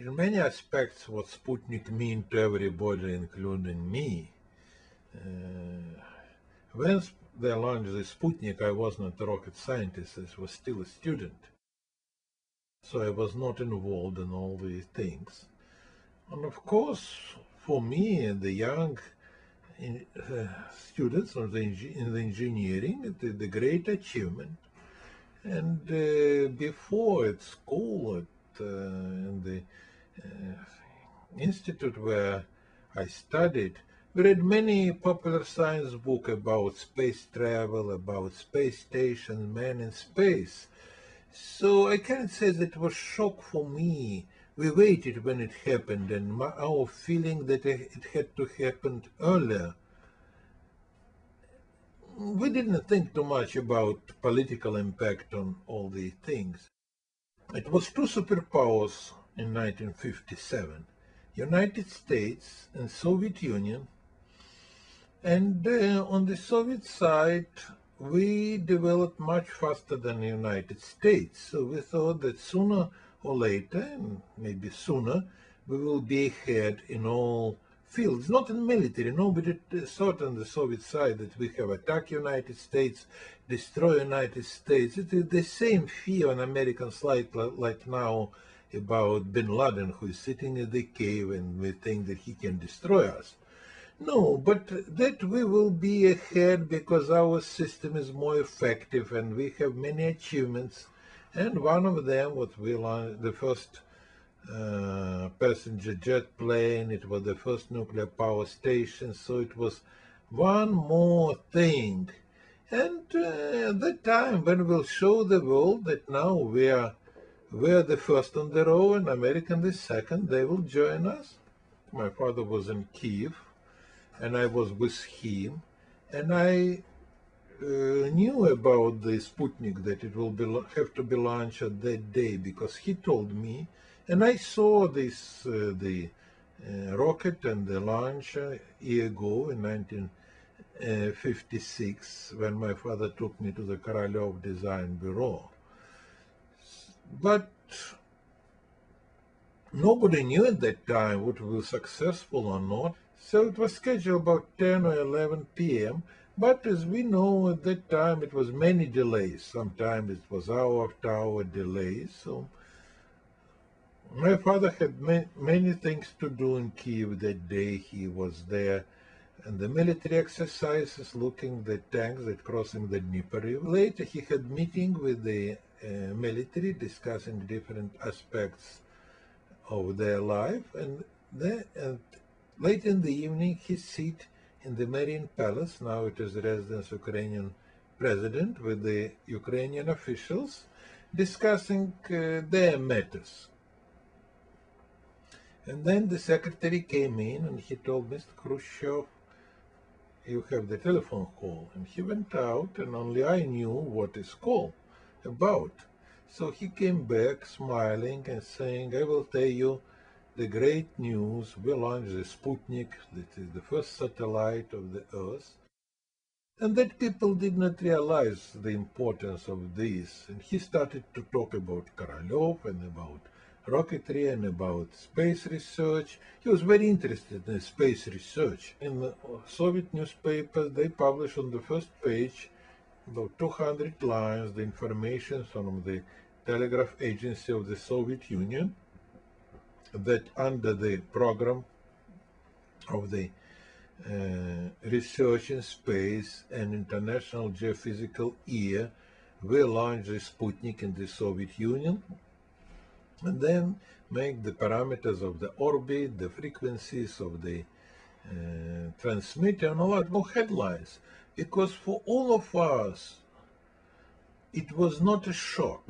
In many aspects, what Sputnik meant to everybody, including me, when they launched the Sputnik, I was not a rocket scientist, I was still a student. So I was not involved in all these things. And of course, for me and the young students in the engineering, the great achievement. And before at school, in the institute where I studied, we read many popular science books about space travel, about space stations, man in space. So I can't say that it was shock for me. We waited when it happened, and our feeling that it had to happen earlier. We didn't think too much about political impact on all these things. It was two superpowers in 1957, United States and Soviet Union. And on the Soviet side, we developed much faster than the United States. So we thought that sooner or later, and maybe sooner, we will be ahead in all fields, not in military. Nobody thought on the Soviet side that we have attacked United States, destroy United States. It is the same fear on American side like now about bin Laden, who is sitting in the cave and we think that he can destroy us. No, but that we will be ahead because our system is more effective and we have many achievements. And one of them, what we launched, the first passenger jet plane, it was the first nuclear power station, so it was one more thing. And at that time, when we'll show the world that now we are the first on the row and American the second, they will join us. My father was in Kiev, and I was with him, and I knew about the Sputnik, that it will have to be launched at that day, because he told me, and I saw this the rocket and the launch a year ago in 1956, when my father took me to the Korolev Design Bureau. But nobody knew at that time what was successful or not. So it was scheduled about 10 or 11 p.m. But as we know, at that time it was many delays. Sometimes it was hour after hour delays. So my father had many things to do in Kiev that day. He was there, and the military exercises, looking the tanks that crossing the Dnieper River. Later he had meeting with the military, discussing different aspects of their life, and late in the evening he sit in the Mariin Palace, now it is the residence of Ukrainian president, with the Ukrainian officials, discussing their matters. And then the secretary came in and he told Mr. Khrushchev, you have the telephone call. And he went out, and only I knew what is call about. So he came back smiling and saying, I will tell you the great news. We launched the Sputnik, that is the first satellite of the Earth. And that people did not realize the importance of this. And he started to talk about Korolev and about rocketry and about space research. He was very interested in space research. In the Soviet newspapers, they published on the first page about 200 lines the information from the telegraph agency of the Soviet Union, that under the program of the research in space and International Geophysical Year, we launched the Sputnik in the Soviet Union, and then make the parameters of the orbit, the frequencies of the transmitter, and a lot more headlines. Because for all of us, it was not a shock.